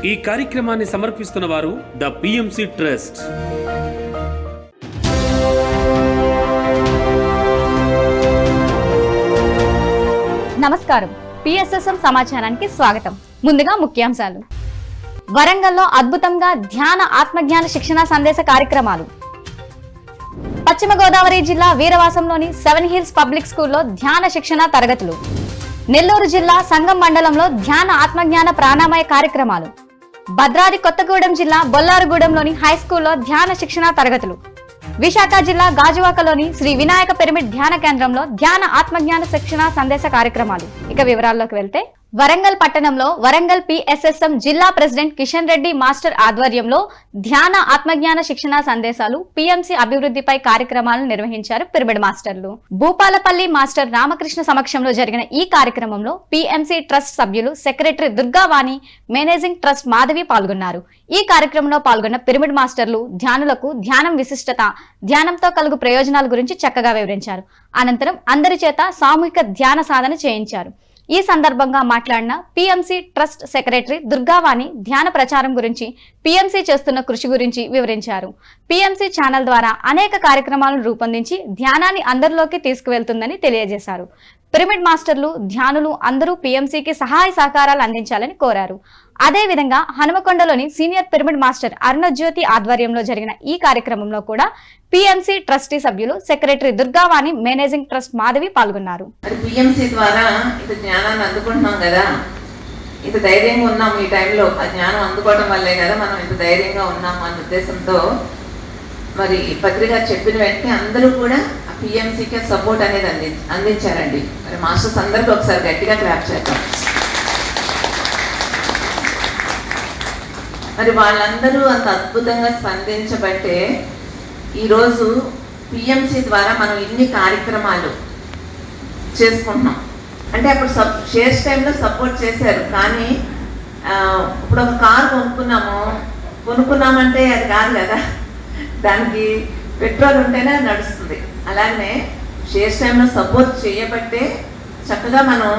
ఈ కార్యక్రమాన్ని సమర్పిస్తున్న వారు ద పిఎంసి ట్రస్ట్. నమస్కారం, పిఎస్ఎస్ఎం సమాచారానికి స్వాగతం. ముందుగా ముఖ్యాంశాలు. వరంగల్లో అద్భుతంగా ధ్యాన ఆత్మజ్ఞాన శిక్షణ సందేశ కార్యక్రమాలు. పశ్చిమ గోదావరి జిల్లా వీరవాసంలోని 7 హిల్స్ పబ్లిక్ స్కూల్లో ధ్యాన శిక్షణ తరగతులు. నెల్లూరు జిల్లా సంగం మండలంలో ధ్యాన ఆత్మజ్ఞాన ప్రాణామయ కార్యక్రమాలు. భద్రాద్రి కొత్తగూడెం జిల్లా బొల్లారుగూడెంలోని హైస్కూల్లో ధ్యాన శిక్షణ తరగతులు. విశాఖ జిల్లా గాజువాకలోని శ్రీ వినాయక పిరమిడ్ ధ్యాన కేంద్రంలో ధ్యాన ఆత్మజ్ఞాన శిక్షణ సందేశ కార్యక్రమాలు. ఇక వివరాల్లోకి వెళ్తే, వరంగల్ పట్టణంలో వరంగల్ పిఎస్ఎస్ఎం జిల్లా ప్రెసిడెంట్ కిషన్ రెడ్డి మాస్టర్ ఆధ్వర్యంలో ధ్యాన ఆత్మజ్ఞాన శిక్షణ సందేశాలు, పిఎంసి అభివృద్ధిపై కార్యక్రమాలను నిర్వహించారు పిరమిడ్ మాస్టర్లు. భూపాలపల్లి మాస్టర్ రామకృష్ణ సమక్షంలో జరిగిన ఈ కార్యక్రమంలో పిఎంసి ట్రస్ట్ సభ్యులు secretary Durgavani, managing trust Madhavi పాల్గొన్నారు. ఈ కార్యక్రమంలో పాల్గొన్న పిరమిడ్ మాస్టర్లు ధ్యానులకు ధ్యానం విశిష్టత, ధ్యానంతో కలుగు ప్రయోజనాల గురించి చక్కగా వివరించారు. అనంతరం అందరి చేత సామూహిక ధ్యాన సాధన చేయించారు. ఈ సందర్భంగా మాట్లాడిన పిఎంసి ట్రస్ట్ సెక్రటరీ దుర్గావాణి ధ్యాన ప్రచారం గురించి, పిఎంసి చేస్తున్న కృషి గురించి వివరించారు. పిఎంసి ఛానల్ ద్వారా అనేక కార్యక్రమాలను రూపొందించి ధ్యానాన్ని అందరిలోకి తీసుకువెళ్తుందని తెలియజేశారు. పిరమిడ్ మాస్టర్లు, ధ్యానులు అందరూ పిఎంసికి సహాయ సహకారాలు అందించాలని కోరారు. అదేవిధంగా హనుమకొండలోని సీనియర్ పిరమిడ్ మాస్టర్ అరుణజ్యోతి ఆధ్వర్యంలో జరిగిన ఈ కార్యక్రమంలో కూడా పిఎంసి ట్రస్టీ సభ్యులు secretary Durgavani, managing trust Madhavi పాల్గొన్నారు. పిఎంసి ద్వారా ఇంత జ్ఞానాన్ని అందుకుంటున్నాం కదా, ఇంత ధైర్యంగా ఉన్నాం. ఈ టైంలో ఆ జ్ఞానం అందుకోవడం వల్లే కదా మనం ఇంత ధైర్యంగా ఉన్నాం అన్న ఉద్దేశంతో మరి పత్రిక చెప్పిన వెంటనే అందరూ కూడా ఆ పిఎంసికి సపోర్ట్ అనేది అందించారండి. మరి మాస్టర్స్ అందరికీ ఒకసారి గట్టిగా క్లాప్ చేద్దాం. మరి వాళ్ళందరూ అంత అద్భుతంగా స్పందించబట్టే ఈరోజు పిఎంసి ద్వారా మనం ఇన్ని కార్యక్రమాలు చేసుకుంటున్నాం. అంటే అప్పుడు షేర్స్ టైంలో సపోర్ట్ చేశారు, కానీ ఇప్పుడు ఒక కారు కొనుక్కున్నామంటే అది కాదు కదా, దానికి పెట్రోల్ ఉంటేనే నడుస్తుంది. అలానే షేర్స్ టైంలో సపోర్ట్ చేయబట్టే చక్కగా మనం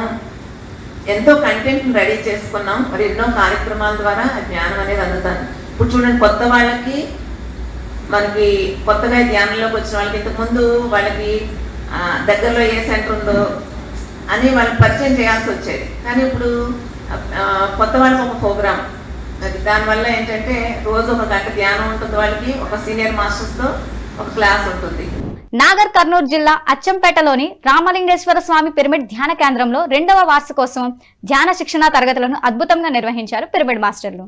ఎంతో కంటెంట్ని రెడీ చేసుకున్నాం. మరి ఎన్నో కార్యక్రమాల ద్వారా జ్ఞానం అనేది అందుతాను. ఇప్పుడు చూడండి, కొత్త వాళ్ళకి, మనకి కొత్తగా ధ్యానంలోకి వచ్చిన వాళ్ళకి ఇంతకుముందు వాళ్ళకి దగ్గరలో ఏ సెంటర్ ఉందో అని వాళ్ళకి పరిచయం చేయాల్సి వచ్చేది. కానీ ఇప్పుడు కొత్త వాళ్ళకి ఒక ప్రోగ్రామ్, అది దానివల్ల ఏంటంటే రోజు ఒక గంట ధ్యానం ఉంటుంది. వాళ్ళకి ఒక సీనియర్ మాస్టర్స్తో ఒక క్లాస్ ఉంటుంది. నాగర్ కర్నూలు జిల్లా అచ్చంపేటలోని రామలింగేశ్వర స్వామి పిరమిడ్ ధ్యాన కేంద్రంలో 2వ వార్షికోత్సవం ధ్యాన శిక్షణ తరగతులను అద్భుతంగా నిర్వహించారు పిరమిడ్ మాస్టర్లు.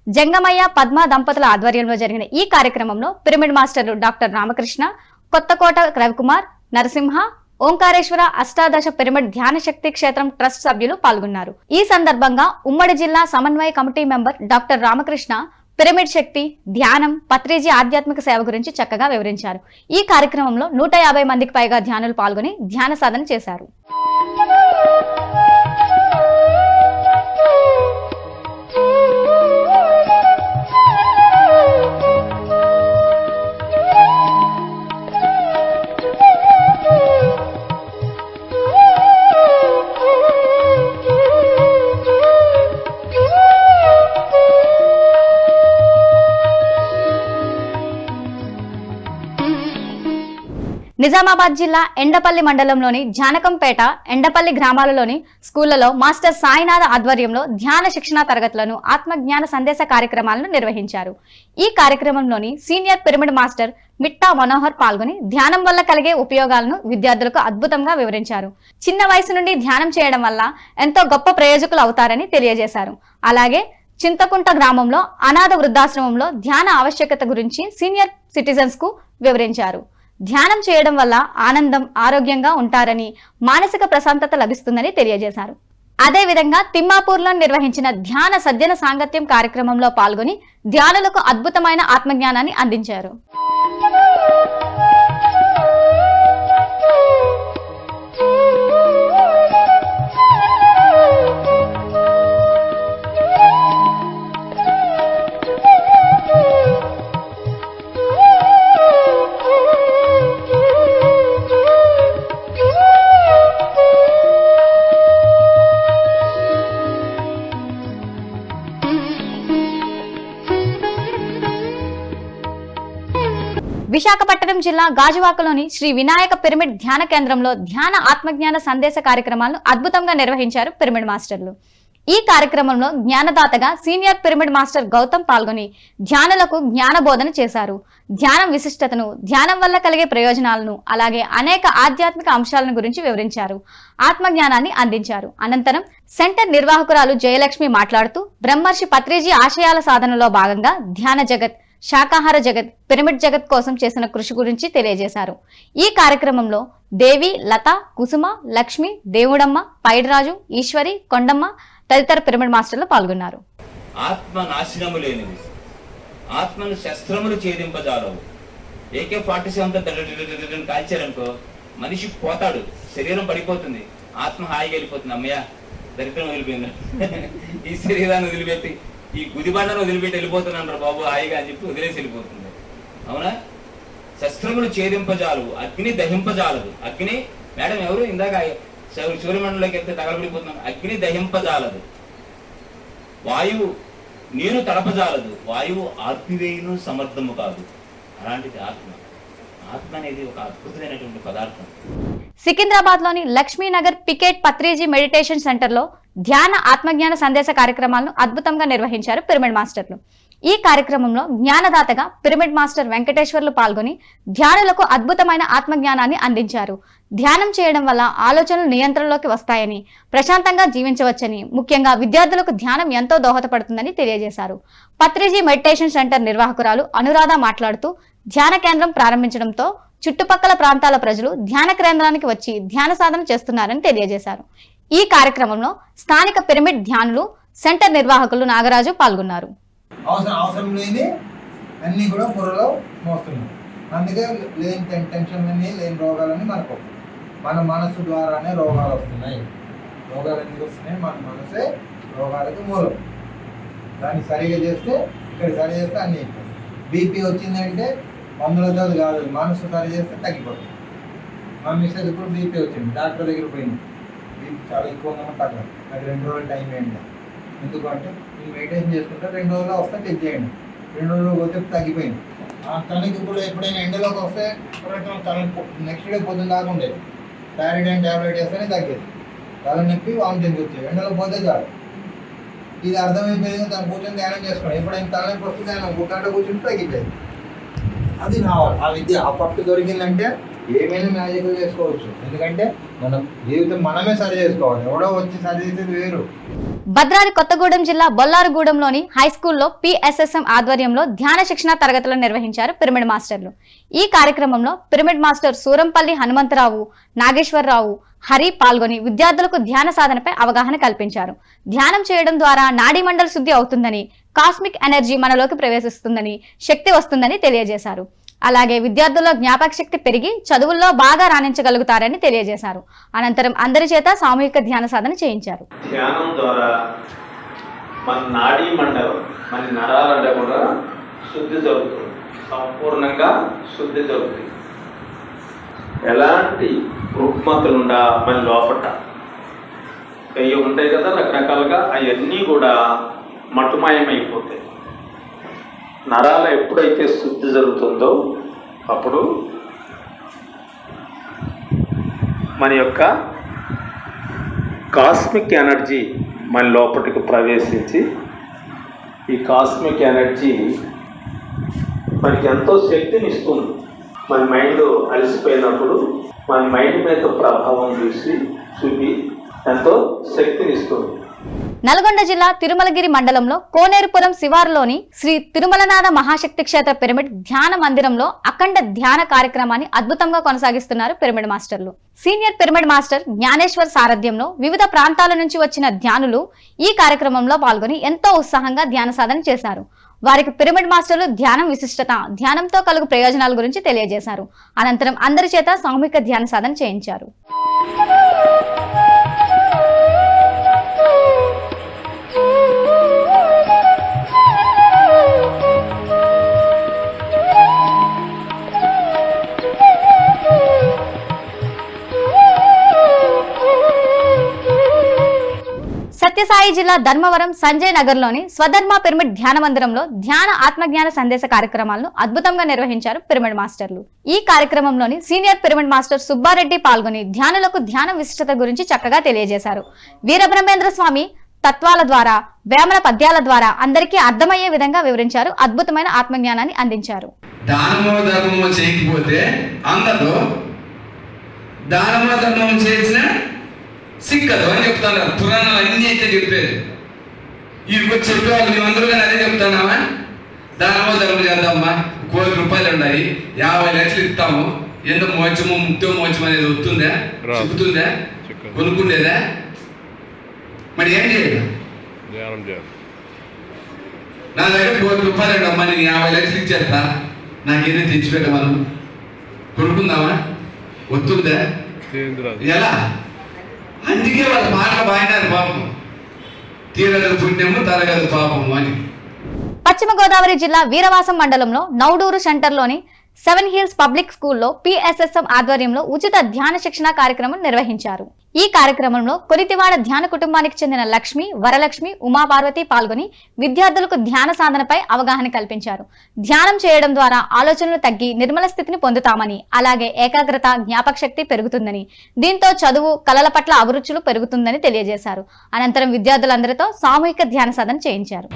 జంగమయ్య, పద్మ దంపతుల ఆధ్వర్యంలో జరిగిన ఈ కార్యక్రమంలో పిరమిడ్ మాస్టర్లు డాక్టర్ రామకృష్ణ, కొత్తకోట రవికుమార్, నరసింహ, ఓంకారేశ్వర అష్టాదశ పిరమిడ్ ధ్యాన శక్తి క్షేత్రం ట్రస్ట్ సభ్యులు పాల్గొన్నారు. ఈ సందర్భంగా ఉమ్మడి జిల్లా సమన్వయ committee member doctor Ramakrishna pyramid శక్తి, ధ్యానం, పత్రిజీ ఆధ్యాత్మిక సేవ గురించి చక్కగా వివరించారు. ఈ కార్యక్రమంలో 150 మందికి పైగా ధ్యానులు పాల్గొని ధ్యాన సాధన చేశారు. నిజామాబాద్ జిల్లా ఎండపల్లి మండలంలోని జానకంపేట, ఎండపల్లి గ్రామాలలోని స్కూళ్లలో మాస్టర్ సాయినాథ్ ఆధ్వర్యంలో ధ్యాన శిక్షణ తరగతులను, ఆత్మజ్ఞాన సందేశ కార్యక్రమాలను నిర్వహించారు. ఈ కార్యక్రమంలోని senior pyramid master Mitta Manohar పాల్గొని ధ్యానం వల్ల కలిగే ఉపయోగాలను విద్యార్థులకు అద్భుతంగా వివరించారు. చిన్న వయసు నుండి ధ్యానం చేయడం వల్ల ఎంతో గొప్ప ప్రయోజకులు అవుతారని తెలియజేశారు. అలాగే చింతకుంట గ్రామంలో అనాథ వృద్ధాశ్రమంలో ధ్యాన ఆవశ్యకత గురించి సీనియర్ సిటిజన్స్ కు వివరించారు. ధ్యానం చేయడం వల్ల ఆనందం, ఆరోగ్యంగా ఉంటారని, మానసిక ప్రశాంతత లభిస్తుందని తెలియజేశారు. అదేవిధంగా తిమ్మాపూర్లో నిర్వహించిన ధ్యాన సజ్జన సాంగత్యం కార్యక్రమంలో పాల్గొని ధ్యానులకు అద్భుతమైన ఆత్మజ్ఞానాన్ని అందించారు. విశాఖపట్నం జిల్లా గాజువాకలోని శ్రీ వినాయక పిరమిడ్ ధ్యాన కేంద్రంలో ధ్యాన ఆత్మజ్ఞాన సందేశ కార్యక్రమాలను అద్భుతంగా నిర్వహించారు పిరమిడ్ మాస్టర్లు. ఈ కార్యక్రమంలో జ్ఞానదాతగా సీనియర్ పిరమిడ్ మాస్టర్ గౌతమ్ పాల్గొని ధ్యానులకు జ్ఞాన బోధన చేశారు. ధ్యానం విశిష్టతను, ధ్యానం వల్ల కలిగే ప్రయోజనాలను, అలాగే అనేక ఆధ్యాత్మిక అంశాలను గురించి వివరించారు. ఆత్మజ్ఞానాన్ని అందించారు. అనంతరం సెంటర్ నిర్వాహకురాలు జయలక్ష్మి మాట్లాడుతూ బ్రహ్మర్షి పత్రిజీ ఆశయాల సాధనలో భాగంగా ధ్యాన జగత్, శాకాహార జగత్, పిరమిడ్ జగత్ కోసం చేసిన కృషి గురించి తెలియజేశారు. ఈ కార్యక్రమంలో దేవి, లత, కుసుమ, లక్ష్మి, దేవుడమ్మ, పైడిరాజు, ఈశ్వరి, కొండమ్మ తదితర పిరమిడ్ మాస్టర్లు పాల్గొన్నారు. ఆత్మ నాశనము లేనిది, ఆత్మను శస్త్రములు ఛేదింపజాలవు. AK-47 కాల్చారనుకో మనిషి పోతాడు, శరీరం పడిపోతుంది, ఆత్మ హాయిగా వెళ్ళిపోతుంది. అమ్మయ్య దరిద్రం వదిలిపోయింది, ఈ శరీరాన్ని వదిలిపెట్టి ఈ గుదిబండను వదిలిపెట్టి వెళ్ళిపోతున్నాను బాబు హాయిగా అని చెప్పి వదిలేసి వెళ్ళిపోతుంది. అవునా? శస్త్రములు ఛేదింపజాలవు, అగ్ని దహింపజాలదు. అగ్ని మేడం ఎవరు ఇందాక సూర్యమండలంలోకి వెళ్తే తగలబడిపోతున్నాం. అగ్ని దహింపజాలదు, వాయువు నీరు తడపజాలదు, వాయువు ఆర్పివేయును సమర్థము కాదు. అలాంటిది ఆత్మ. ఆత్మ అనేది ఒక అద్భుతమైనటువంటి పదార్థం. సికింద్రాబాద్ లోని లక్ష్మీనగర్ పికెట్ పత్రిజీ మెడిటేషన్ సెంటర్ లో ధ్యాన ఆత్మజ్ఞాన సందేశ కార్యక్రమాలను అద్భుతంగా నిర్వహించారు పిరమిడ్ మాస్టర్లు. ఈ కార్యక్రమంలో జ్ఞానదాతగా పిరమిడ్ మాస్టర్ వెంకటేశ్వర్లు పాల్గొని ధ్యానులకు అద్భుతమైన ఆత్మజ్ఞానాన్ని అందించారు. ధ్యానం చేయడం వల్ల ఆలోచనలు నియంత్రణలోకి వస్తాయని, ప్రశాంతంగా జీవించవచ్చని, ముఖ్యంగా విద్యార్థులకు ధ్యానం ఎంతో దోహదపడుతుందని తెలియజేశారు. పత్రిజీ మెడిటేషన్ సెంటర్ నిర్వాహకురాలు అనురాధ మాట్లాడుతూ ధ్యాన కేంద్రం ప్రారంభించడంతో చుట్టుపక్కల ప్రాంతాల ప్రజలు ధ్యాన కేంద్రానికి వచ్చి ధ్యాన సాధన చేస్తున్నారని తెలియజేశారు. ఈ కార్యక్రమంలో స్థానిక పిరమిడ్ ధ్యానులు, సెంటర్ నిర్వాహకులు నాగరాజు పాల్గొన్నారు. అవసరం లేని అన్నీ కూడా బుర్రలో మోస్తున్నాం. అందుకే లేని టెన్షన్లన్నీ, లేని రోగాలన్నీ మనకు మన మనసు ద్వారానే రోగాలు వస్తున్నాయి. రోగాలు ఎందుకు వస్తున్నాయి? మన మనసే రోగాలకు మూలం. దాన్ని సరిగా చేస్తే, ఇక్కడ సరి చేస్తే అన్నీ. బీపీ వచ్చిందంటే మందులతో కాదు, మనసు సరి చేస్తే తగ్గిపోతుంది. మా మిస్సెస్ ఇప్పుడు బీపీ వచ్చింది, డాక్టర్ దగ్గర పోయింది. బీపీ చాలా ఎక్కువ ఉందన్నమాట. తగ్గదు. నాకు 2 రోజులు టైం వేయండి. ఎందుకంటే మీరు మెడిటేషన్ చేసుకుంటే 2 రోజుల్లో వస్తే చెక్ చేయండి. 2 రోజులు పోతే తగ్గిపోయింది. ఆ తనకి ఇప్పుడు ఎప్పుడైనా ఎండలోకి వస్తే తనకి నెక్స్ట్ డే పొద్దున్న దాకా ఉండేది. థైరాయిడ్ ట్యాబ్లెట్ వేస్తేనే తగ్గేది. తలనొప్పి వామిటింగ్ వచ్చేది. ఎండలో పోతే చాలు. ఇది అర్థమైపోయింది. తను కూర్చొని ధ్యానం చేసుకోండి. ఎప్పుడైనా తలనొప్పి వస్తే ఆయన ఒక గంట కూర్చుంటే తగ్గిపోయింది. అది రావాలి. ఆ విద్య ఆ పట్టు దొరికిందంటే ఏమైనా మ్యాజిక్లు చేసుకోవచ్చు. ఎందుకంటే మన జీవితం మనమే సరి చేసుకోవాలి. ఎవడో వచ్చి సరి చేసేది వేరు. భద్రాద్రి కొత్తగూడెం జిల్లా బొల్లారుగూడెంలోని హైస్కూల్లో PSSM ఆధ్వర్యంలో ధ్యాన శిక్షణ తరగతులను నిర్వహించారు పిరమిడ్ మాస్టర్లు. ఈ కార్యక్రమంలో పిరమిడ్ మాస్టర్ సూరంపల్లి హనుమంతరావు, నాగేశ్వరరావు, హరి పాల్గొని విద్యార్థులకు ధ్యాన సాధనపై అవగాహన కల్పించారు. ధ్యానం చేయడం ద్వారా నాడీ మండల శుద్ధి అవుతుందని, కాస్మిక్ ఎనర్జీ మనలోకి ప్రవేశిస్తుందని, శక్తి వస్తుందని తెలియజేశారు. అలాగే విద్యార్థుల్లో జ్ఞాపక శక్తి పెరిగి చదువుల్లో బాగా రాణించగలుగుతారని తెలియజేశారు. అనంతరం అందరి చేత సామూహిక ధ్యాన సాధన చేయించారు. ధ్యానం ద్వారా మన నాడీ మండలం, మన నరాలంటే కూడా శుద్ధి జరుగుతుంది. సంపూర్ణంగా శుద్ధి జరుగుతుంది. ఎలాంటి రుగ్మతలుండా మన లోపట అవి ఉంటాయి కదా రకరకాలుగా, అవన్నీ కూడా మటుమాయమైపోతాయి. నరాలు ఎప్పుడైతే శుద్ధి జరుగుతుందో అప్పుడు మన యొక్క కాస్మిక్ ఎనర్జీ మన లోపలికి ప్రవేశించి, ఈ కాస్మిక్ ఎనర్జీ మనకి ఎంతో శక్తిని ఇస్తుంది. మన మైండ్ అలసిపోయినప్పుడు మన మైండ్ మీద ప్రభావం చూపి ఎంతో శక్తిని ఇస్తుంది. నల్గొండ జిల్లా తిరుమలగిరి మండలంలో కోనేరుపురం శివారులోని శ్రీ తిరుమలనాథ మహాశక్తి క్షేత్ర పిరమిడ్ ధ్యాన మందిరంలో అఖండ ధ్యాన కార్యక్రమాన్ని అద్భుతంగా కొనసాగిస్తున్నారు పిరమిడ్ మాస్టర్లు. సీనియర్ పిరమిడ్ మాస్టర్ జ్ఞానేశ్వర్ సారథ్యంలో వివిధ ప్రాంతాల నుంచి వచ్చిన ధ్యానులు ఈ కార్యక్రమంలో పాల్గొని ఎంతో ఉత్సాహంగా ధ్యాన సాధన చేశారు. వారికి పిరమిడ్ మాస్టర్లు ధ్యానం విశిష్టత, ధ్యానంతో కలుగు ప్రయోజనాల గురించి తెలియజేశారు. అనంతరం అందరి చేత సామూహిక ధ్యాన సాధన చేయించారు. సత్యసాయి జిల్లా ధర్మవరం సంజయ్ నగర్లోని స్వధర్మ పిరమిడ్ ధ్యాన మందిరంలో ధ్యాన ఆత్మజ్ఞాన సందేశ కార్యక్రమాలను అద్భుతంగా నిర్వహించారు పిరమిడ్ మాస్టర్లు. ఈ కార్యక్రమంలోని సీనియర్ పిరమిడ్ మాస్టర్ సుబ్బారెడ్డి పాల్గొని ధ్యానులకు ధ్యాన విశిష్టత గురించి చక్కగా తెలియజేశారు. వీరబ్రహ్మేంద్ర స్వామి తత్వాల ద్వారా, వేమన పద్యాల ద్వారా అందరికీ అర్థమయ్యే విధంగా వివరించారు. అద్భుతమైన ఆత్మజ్ఞానాన్ని అందించారు. దానమో ధర్మమో చేయకపోతే అందరూ దానమో ధర్మమో చేసిన సిక్కదు అని చెప్తున్నారు. పురాణాలు అన్నీ అయితే చెప్పేది. ఇవి చెప్పేవాళ్ళు మేమందరూ కానీ అదే చెప్తున్నామా? దానమో ధర్మం చేద్దామా, 1 కోటి రూపాయలు ఉన్నాయి, 50 లక్షలు ఇస్తాము, ఎంత మోచమో ముక్తో మోచం అనేది వస్తుందా, చెబుతుందా, కొనుక్కుండేదా? మరి ఏం చేయాలి? నా దగ్గర 1 కోటి రూపాయలు ఉండమ్మా, నేను 50 లక్షలు ఇచ్చేస్తా, నాకేదో తెచ్చిపెట్టమను, కొనుక్కుందామా? వస్తుందా? ఎలా? అందుకే వాళ్ళ మాట బాయినారు పాపం. తీరగదు పుణ్యము తరగదు పాపము అని. పశ్చిమ గోదావరి జిల్లా వీరవాసం మండలంలో నౌడూరు సెంటర్లోని 7 హిల్స్ పబ్లిక్ స్కూల్లో PSSM ఆధ్వర్యంలో ఉచిత ధ్యాన శిక్షణ కార్యక్రమం నిర్వహించారు. ఈ కార్యక్రమంలో కొరితివాడ ధ్యాన కుటుంబానికి చెందిన లక్ష్మి, వరలక్ష్మి, ఉమాపార్వతి పాల్గొని విద్యార్థులకు ధ్యాన సాధనపై అవగాహన కల్పించారు. ధ్యానం చేయడం ద్వారా ఆలోచనలు తగ్గి నిర్మల స్థితిని పొందుతామని, అలాగే ఏకాగ్రత, జ్ఞాపక శక్తి పెరుగుతుందని, దీంతో చదువు, కళల పట్ల అభిరుచులు పెరుగుతుందని తెలియజేశారు. అనంతరం విద్యార్థులందరితో సామూహిక ధ్యాన సాధన చేయించారు.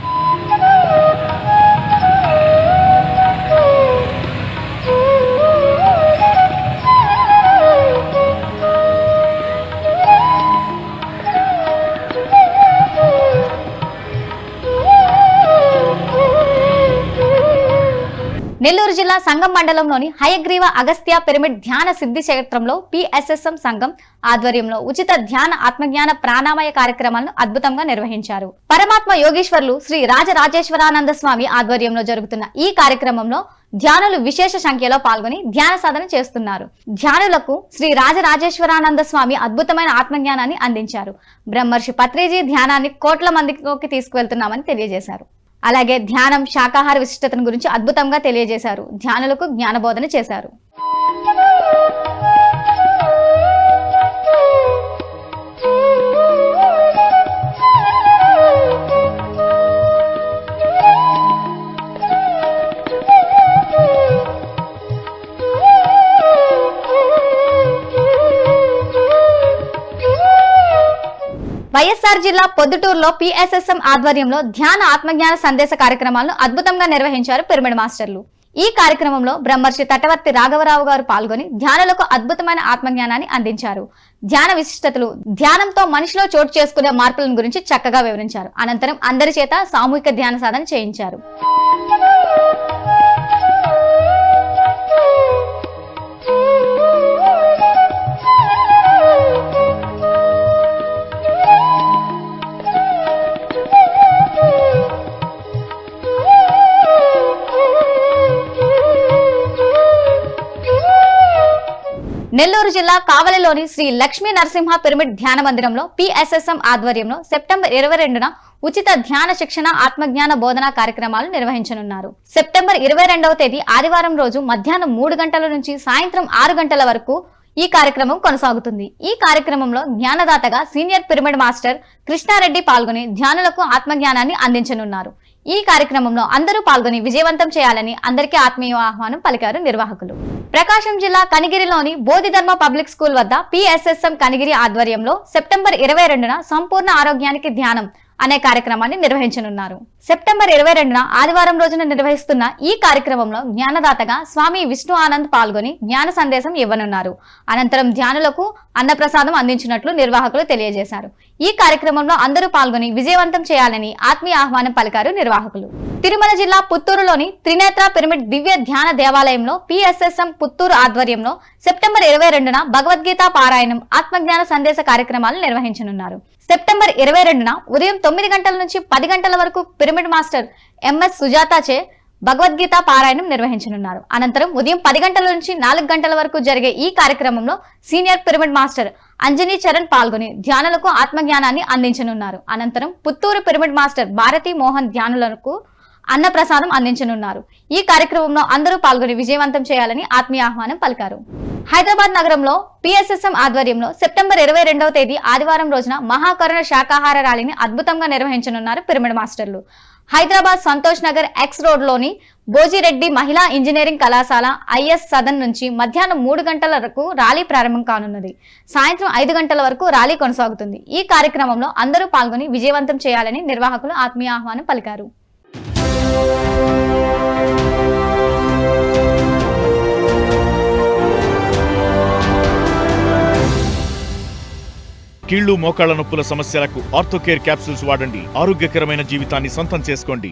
నెల్లూరు జిల్లా సంగం మండలంలోని హయగ్రీవ అగస్త్య పిరమిడ్ ధ్యాన సిద్ధి క్షేత్రంలో PSSM సంఘం ఆధ్వర్యంలో ఉచిత ధ్యాన ఆత్మజ్ఞాన ప్రాణామయ కార్యక్రమాలను అద్భుతంగా నిర్వహించారు. పరమాత్మ యోగీశ్వర్లు శ్రీ రాజరాజేశ్వరానంద స్వామి ఆధ్వర్యంలో జరుగుతున్న ఈ కార్యక్రమంలో ధ్యానులు విశేష సంఖ్యలో పాల్గొని ధ్యాన సాధన చేస్తున్నారు. ధ్యానులకు శ్రీ రాజరాజేశ్వరానంద స్వామి అద్భుతమైన ఆత్మజ్ఞానాన్ని అందించారు. బ్రహ్మర్షి పత్రిజీ ధ్యానాన్ని కోట్ల మందికి తీసుకువెళ్తున్నామని తెలియజేశారు. అలాగే ధ్యానం, శాకాహార విశిష్టతను గురించి అద్భుతంగా తెలియజేశారు. ధ్యానులకు జ్ఞానబోధన చేశారు. వైఎస్ఆర్ జిల్లా పొద్దుటూరులో PSSM ఆధ్వర్యంలో ధ్యాన ఆత్మజ్ఞాన సందేశ కార్యక్రమాలను అద్భుతంగా నిర్వహించారు పిరమిడ్ మాస్టర్లు. ఈ కార్యక్రమంలో బ్రహ్మర్షి తటవర్తి రాఘవరావు గారు పాల్గొని ధ్యానులకు అద్భుతమైన ఆత్మజ్ఞానాన్ని అందించారు. ధ్యాన విశిష్టతలు, ధ్యానంతో మనిషిలో చోటు చేసుకునే మార్పులను గురించి చక్కగా వివరించారు. అనంతరం అందరి చేత సామూహిక ధ్యాన సాధన చేయించారు. నెల్లూరు జిల్లా కావలిలోని శ్రీ లక్ష్మీ నరసింహ పిరమిడ్ ధ్యాన మందిరంలో PSSM ఆధ్వర్యంలో సెప్టెంబర్ 22న ఉచిత ధ్యాన శిక్షణ ఆత్మజ్ఞాన బోధన కార్యక్రమాలు నిర్వహించనున్నారు. సెప్టెంబర్ 22వ తేదీ ఆదివారం రోజు మధ్యాహ్నం 3 గంటల నుంచి సాయంత్రం 6 గంటల వరకు ఈ కార్యక్రమం కొనసాగుతుంది. ఈ కార్యక్రమంలో జ్ఞానదాతగా సీనియర్ పిరమిడ్ మాస్టర్ కృష్ణారెడ్డి పాల్గొని ధ్యానులకు ఆత్మజ్ఞానాన్ని అందించనున్నారు. ఈ కార్యక్రమంలో అందరూ పాల్గొని విజయవంతం చేయాలని అందరికీ ఆత్మీయ ఆహ్వానం పలికారు నిర్వాహకులు. ప్రకాశం జిల్లా కనిగిరిలోని బోధిధర్మ పబ్లిక్ స్కూల్ వద్ద PSSM కనిగిరి ఆధ్వర్యంలో సెప్టెంబర్ 22న సంపూర్ణ ఆరోగ్యానికి ధ్యానం అనే కార్యక్రమాన్ని నిర్వహించనున్నారు. సెప్టెంబర్ 22న ఆదివారం రోజున నిర్వహిస్తున్న ఈ కార్యక్రమంలో జ్ఞానదాతగా స్వామి విష్ణు ఆనంద్ పాల్గొని జ్ఞాన సందేశం ఇవ్వనున్నారు. అనంతరం ధ్యానులకు అన్నప్రసాదం అందించినట్లు నిర్వాహకులు తెలియజేశారు. ఈ కార్యక్రమంలో అందరూ పాల్గొని విజయవంతం చేయాలని ఆత్మీయ ఆహ్వానం పలికారు నిర్వాహకులు. తిరుమల జిల్లా పుత్తూరులోని త్రినేత్ర పిరమిడ్ దివ్య ధ్యాన దేవాలయంలో PSSM పుత్తూరు ఆధ్వర్యంలో సెప్టెంబర్ 22న భగవద్గీత పారాయణం, ఆత్మజ్ఞాన సందేశ కార్యక్రమాలు నిర్వహించనున్నారు. సెప్టెంబర్ 22న ఉదయం 9 గంటల నుంచి 10 గంటల వరకు పిరమిడ్ మాస్టర్ MS సుజాతచే భగవద్గీత పారాయణం నిర్వహించనున్నారు. అనంతరం ఉదయం 10 గంటల నుంచి 4 గంటల వరకు జరిగే ఈ కార్యక్రమంలో senior pyramid master Anjani Charan పాల్గొని ధ్యానులకు ఆత్మజ్ఞానాన్ని అందించనున్నారు. అనంతరం పుత్తూరు పిరమిడ్ మాస్టర్ భారతీ మోహన్ ధ్యానులకు అన్నప్రసాదం అందించనున్నారు. ఈ కార్యక్రమంలో అందరూ పాల్గొని విజయవంతం చేయాలని ఆత్మీయ ఆహ్వానం పలికారు. హైదరాబాద్ నగరంలో పిఎస్ఎస్ఎం ఆధ్వర్యంలో సెప్టెంబర్ 22వ తేదీ ఆదివారం రోజున మహాకరుణ శాకాహార ర్యాలీని అద్భుతంగా నిర్వహించనున్నారు పిరమిడ్ మాస్టర్లు. హైదరాబాద్ సంతోష్ నగర్ ఎక్స్ రోడ్లోని బోజిరెడ్డి మహిళా ఇంజనీరింగ్ కళాశాల ఐఎస్ సదన్ నుంచి మధ్యాహ్నం 3 గంటల వరకు ర్యాలీ ప్రారంభం కానున్నది. సాయంత్రం 5 గంటల వరకు ర్యాలీ కొనసాగుతుంది. ఈ కార్యక్రమంలో అందరూ పాల్గొని విజయవంతం చేయాలని నిర్వాహకులు ఆత్మీయ ఆహ్వానం పలికారు. కీళ్లు మోకాళ్ల నొప్పుల సమస్యలకు ఆర్థోకేర్ క్యాప్సూల్స్ వాడండి. ఆరోగ్యకరమైన జీవితాన్ని సొంతం చేసుకోండి.